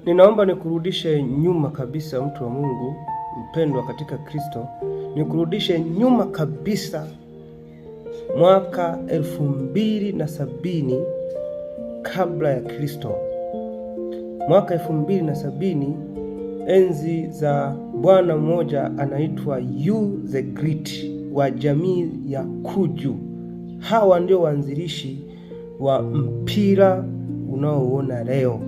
Ninaomba nikurudishe nyuma kabisa, mtu wa Mungu mpendwa katika Kristo. Nikurudishe nyuma kabisa mwaka 2070 kabla ya Kristo. Mwaka 2070, enzi za bwana mmoja anaitwa Yu the Great wa jamii ya Kuju. Hawa ndio waanzilishi wa mpira unaoona leo.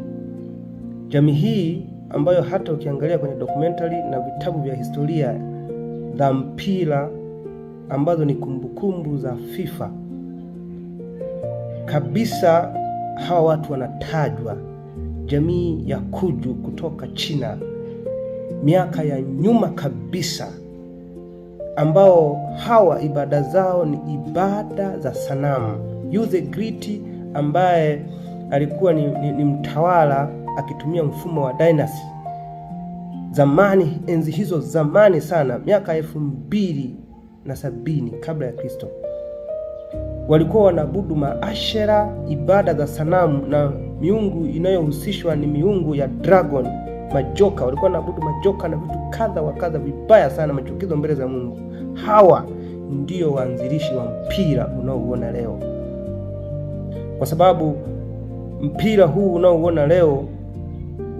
Jamii hii ambayo hata ukiangalia kwenye documentary na vitabu vya historia za mpira ambazo ni kumbukumbu za FIFA kabisa, hawa watu wanatajwa, jamii ya Kuju kutoka China, miaka ya nyuma kabisa, ambao hawa ibada zao ni ibada za sanamu. Yu the Great ambaye alikuwa ni mtawala akitumia mfumo wa dynasty zamani, enzi hizo zamani sana, miaka 2070 kabla ya Kristo. Walikuwa wanaabudu maashera, ibada za sanamu, na miungu inayohusishwa ni miungu ya dragon, majoka. Walikuwa wanaabudu majoka na vitu kadha wa kadha vibaya sana, machukizo mbele za Mungu. Hawa ndio waanzilishi wa mpira unaouona leo, kwa sababu mpira huu unaouona leo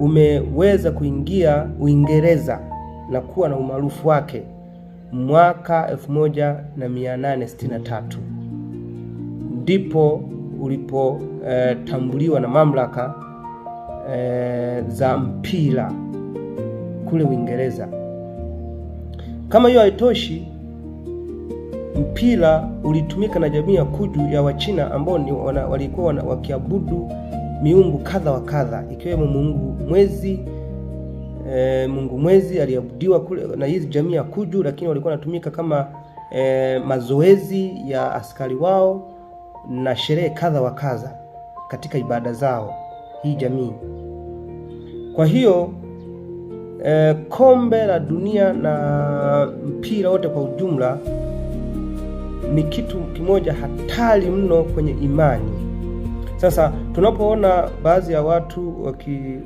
umeweza kuingia Uingereza na kuwa na umaarufu wake mwaka 1863. Ndipo ulipotambuliwa na mamlaka za mpira kule Uingereza. Kama hiyo haitoshi, mpira ulitumika na jamii ya Kuju ya Wachina ambao walikuwa wakiabudu miungu kadha wa kadha, ikiwemo Mungu Mwezi. Mungu Mwezi aliabudiwa kule na hizi jamii ya Kuju, lakini walikuwa wanatumika kama mazoezi ya askari wao na sherehe kadha wa kadha katika ibada zao hii jamii. Kwa hiyo kombe la dunia na mpira wote kwa ujumla ni kitu kimoja hatari mno kwenye imani. Sasa tunapoona baadhi ya watu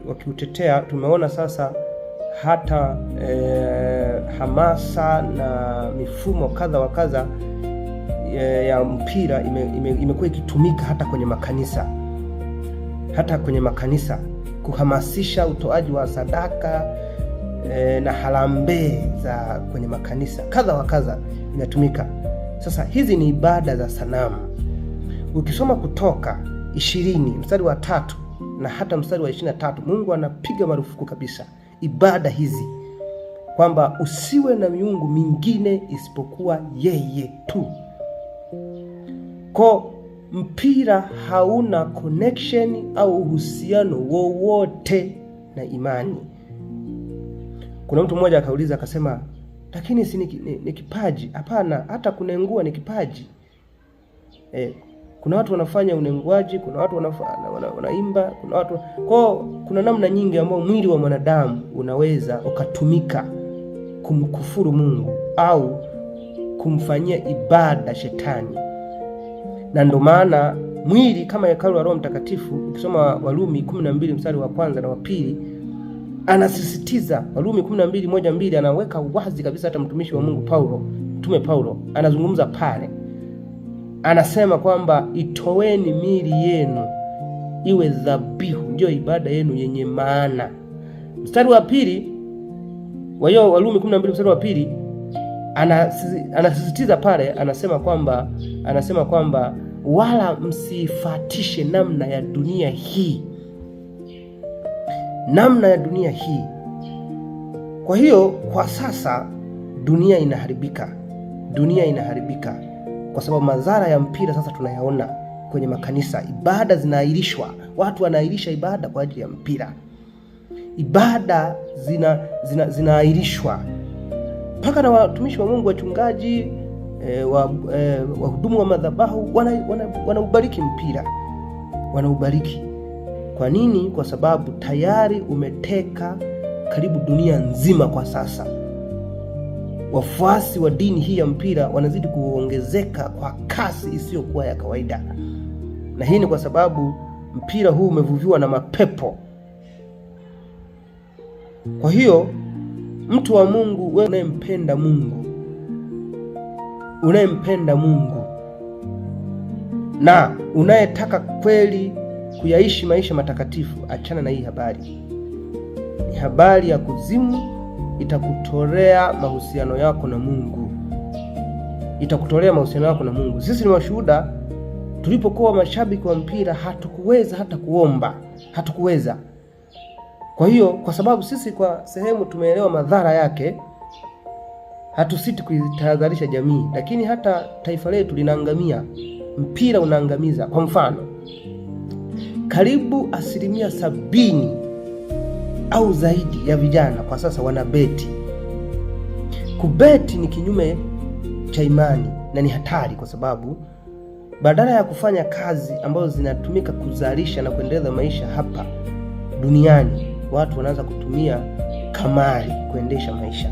wakiutetea, tumeona sasa hata hamasa na mifumo kadha wa kadha ya mpira imekuwa ikitumika hata kwenye makanisa kuhamasisha utoaji wa sadaka na harambee za kwenye makanisa kadha wa kadha inatumika. Sasa hizi ni ibada za sanamu. Ukisoma Kutoka 20 mstari wa 3 na hata mstari wa 23, Mungu anapiga marufuku kabisa ibada hizi, kwamba usiwe na miungu mingine isipokuwa yeye tu. Kwa mpira hauna connection au uhusiano wowote na imani. Kuna mtu mmoja akauliza akasema, lakini si ni kipaji? Hapana, hata kunengua ni kipaji. Kuna watu wanafanya unenguaji, kuna watu wanaimba, kuna namna nyingi ambayo mwili wa mwanadamu unaweza ukatumika kumkufuru Mungu au kumfanyia ibada shetani. Na ndo maana mwili kama hekalu la Roho Mtakatifu, ukisoma Warumi 12 mstari wa 1 na wa 2, anasisitiza. Warumi 12:1-2 anaweka wazi kabisa, hata mtumishi wa Mungu Mtume Paulo anazungumza pale. Anasema kwamba itoweni miili yenu iwe dhabihu, ndio ibada yenu yenye maana. Mstari wa 2 wa hiyo Warumi 12 mstari wa 2 anasisitiza pale, anasema kwamba wala msifatishe namna ya dunia hii. Kwa hiyo kwa sasa dunia inaharibika kwa sababu madhara ya mpira sasa tunayaona kwenye makanisa. Ibada zinaahirishwa, watu wanaahirisha ibada kwa ajili ya mpira. Ibada zinaahirishwa mpaka na watumishi wa Mungu, wachungaji, wahudumu wa madhabahu wanaubariki mpira, wanaubariki. Kwa nini? Kwa sababu tayari umeteka karibu dunia nzima kwa sasa. Wafuasi wa dini hii ya mpira wanazidi kuongezeka kwa kasi isiyokuwa ya kawaida, na hii ni kwa sababu mpira huu umevuviwa na mapepo Kwa hiyo mtu wa Mungu, wewe unayempenda Mungu na unayetaka kweli kuyaishi maisha matakatifu, achana na hii habari. Ni habari ya kuzimu, itakutolea mahusiano yako na Mungu. Sisi ni washuhuda. Tulipokuwa mashabiki wa mpira hatukuweza hata kuomba, hatukuweza. Kwa hiyo kwa sababu sisi kwa sehemu tumeelewa madhara yake, hatusiti kuitahadharisha jamii, lakini hata taifa letu linaangamia. Mpira unaangamiza. Kwa mfano, karibu 70% au zaidi ya vijana kwa sasa wanabeti. Kubeti ni kinyume cha imani na ni hatari, kwa sababu badala ya kufanya kazi ambazo zinatumika kuzalisha na kuendeleza maisha hapa duniani, watu wanaanza kutumia kamari kuendesha maisha.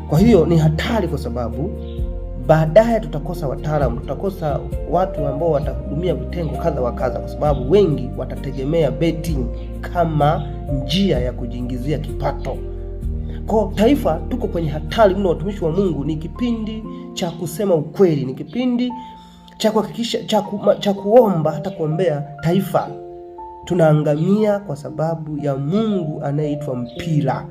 Kwa hiyo ni hatari, kwa sababu baadaye tutakosa wataalamu, tutakosa watu ambao watahudumia vitengo kadha wa kadha, kwa sababu wengi watategemea betting kama njia ya kujiingizia kipato. Kwa taifa tuko kwenye hatari mno, watumishi wa Mungu. Ni kipindi cha kusema ukweli, ni kipindi cha kuhakikisha cha kuomba, hata kuombea taifa. Tunaangamia kwa sababu ya Mungu anayeitwa mpira.